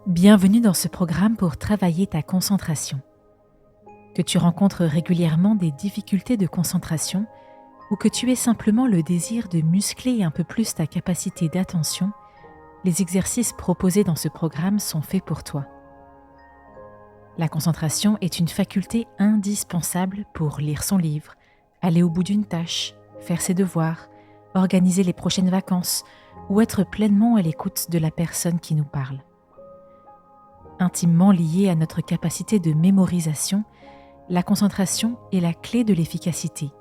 Bienvenue dans ce programme pour travailler ta concentration. Que tu rencontres régulièrement des difficultés de concentration ou que tu aies simplement le désir de muscler un peu plus ta capacité d'attention, les exercices proposés dans ce programme sont faits pour toi. La concentration est une faculté indispensable pour lire son livre, aller au bout d'une tâche, faire ses devoirs, organiser les prochaines vacances ou être pleinement à l'écoute de la personne qui nous parle. Intimement liée à notre capacité de mémorisation, la concentration est la clé de l'efficacité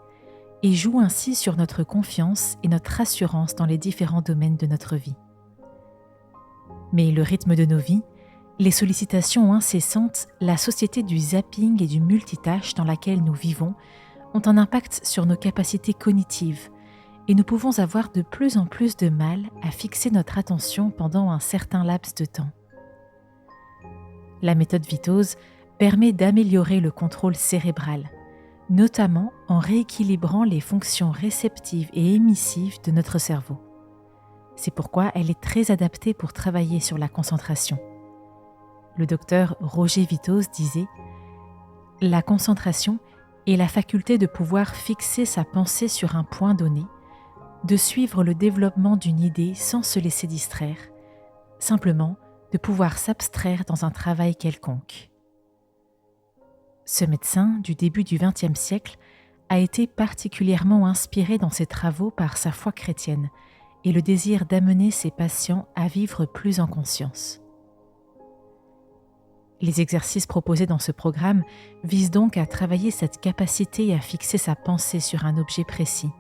et joue ainsi sur notre confiance et notre assurance dans les différents domaines de notre vie. Mais le rythme de nos vies, les sollicitations incessantes, la société du zapping et du multitâche dans laquelle nous vivons ont un impact sur nos capacités cognitives et nous pouvons avoir de plus en plus de mal à fixer notre attention pendant un certain laps de temps. La méthode Vitose permet d'améliorer le contrôle cérébral, notamment en rééquilibrant les fonctions réceptives et émissives de notre cerveau. C'est pourquoi elle est très adaptée pour travailler sur la concentration. Le docteur Roger Vitose disait « La concentration est la faculté de pouvoir fixer sa pensée sur un point donné, de suivre le développement d'une idée sans se laisser distraire, simplement de pouvoir s'abstraire dans un travail quelconque. » Ce médecin du début du XXe siècle a été particulièrement inspiré dans ses travaux par sa foi chrétienne et le désir d'amener ses patients à vivre plus en conscience. Les exercices proposés dans ce programme visent donc à travailler cette capacité à fixer sa pensée sur un objet précis.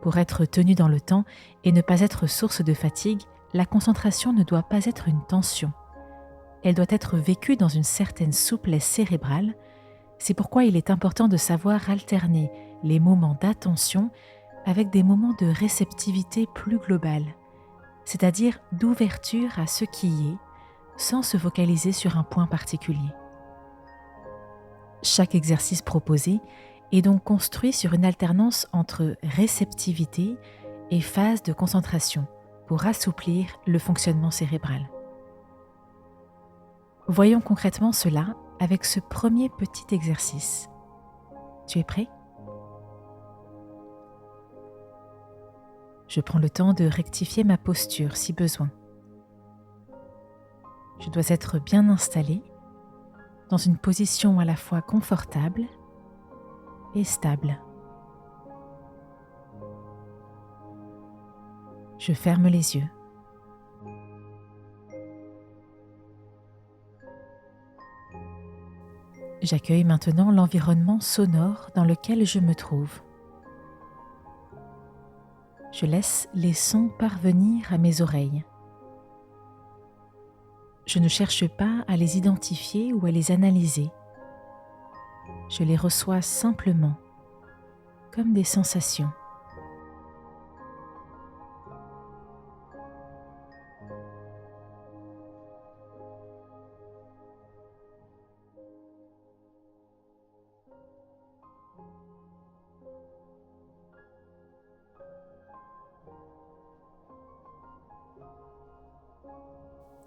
Pour être tenu dans le temps et ne pas être source de fatigue, la concentration ne doit pas être une tension. Elle doit être vécue dans une certaine souplesse cérébrale. C'est pourquoi il est important de savoir alterner les moments d'attention avec des moments de réceptivité plus globale, c'est-à-dire d'ouverture à ce qui est, sans se focaliser sur un point particulier. Chaque exercice proposé est donc construit sur une alternance entre réceptivité et phase de concentration pour assouplir le fonctionnement cérébral. Voyons concrètement cela avec ce premier petit exercice. Tu es prêt ? Je prends le temps de rectifier ma posture si besoin. Je dois être bien installée, dans une position à la fois confortable et stable. Je ferme les yeux. J'accueille maintenant l'environnement sonore dans lequel je me trouve. Je laisse les sons parvenir à mes oreilles. Je ne cherche pas à les identifier ou à les analyser. Je les reçois simplement, comme des sensations.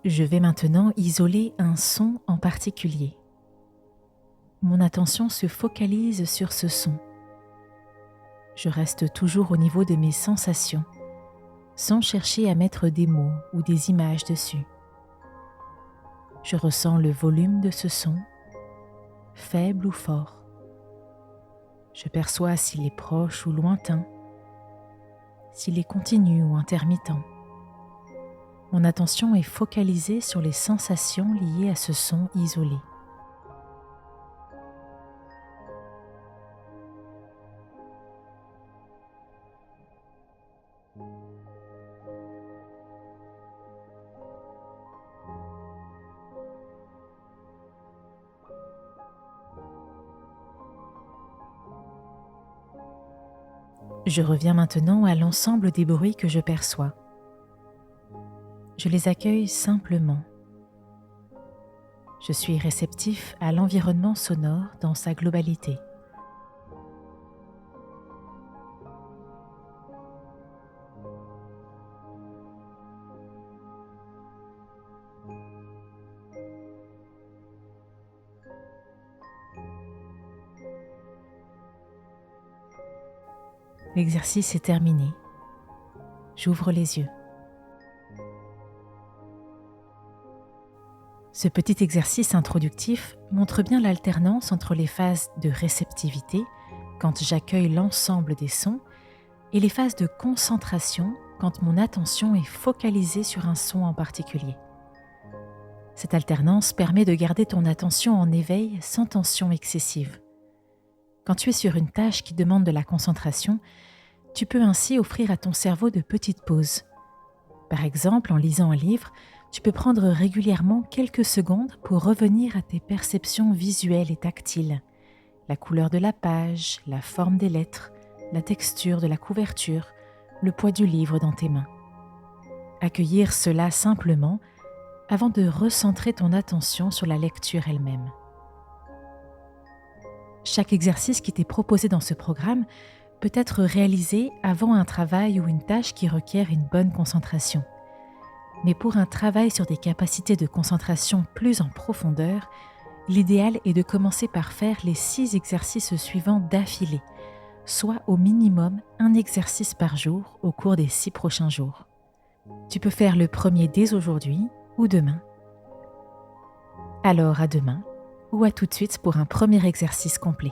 Je vais maintenant isoler un son en particulier. Mon attention se focalise sur ce son. Je reste toujours au niveau de mes sensations, sans chercher à mettre des mots ou des images dessus. Je ressens le volume de ce son, faible ou fort. Je perçois s'il est proche ou lointain, s'il est continu ou intermittent. Mon attention est focalisée sur les sensations liées à ce son isolé. Je reviens maintenant à l'ensemble des bruits que je perçois. Je les accueille simplement. Je suis réceptif à l'environnement sonore dans sa globalité. L'exercice est terminé. J'ouvre les yeux. Ce petit exercice introductif montre bien l'alternance entre les phases de réceptivité, quand j'accueille l'ensemble des sons, et les phases de concentration, quand mon attention est focalisée sur un son en particulier. Cette alternance permet de garder ton attention en éveil sans tension excessive. Quand tu es sur une tâche qui demande de la concentration, tu peux ainsi offrir à ton cerveau de petites pauses. Par exemple, en lisant un livre, tu peux prendre régulièrement quelques secondes pour revenir à tes perceptions visuelles et tactiles. La couleur de la page, la forme des lettres, la texture de la couverture, le poids du livre dans tes mains. Accueillir cela simplement avant de recentrer ton attention sur la lecture elle-même. Chaque exercice qui t'est proposé dans ce programme peut être réalisé avant un travail ou une tâche qui requiert une bonne concentration. Mais pour un travail sur des capacités de concentration plus en profondeur, l'idéal est de commencer par faire les 6 exercices suivants d'affilée, soit au minimum un exercice par jour au cours des 6 prochains jours. Tu peux faire le premier dès aujourd'hui ou demain. Alors à demain ou à tout de suite pour un premier exercice complet.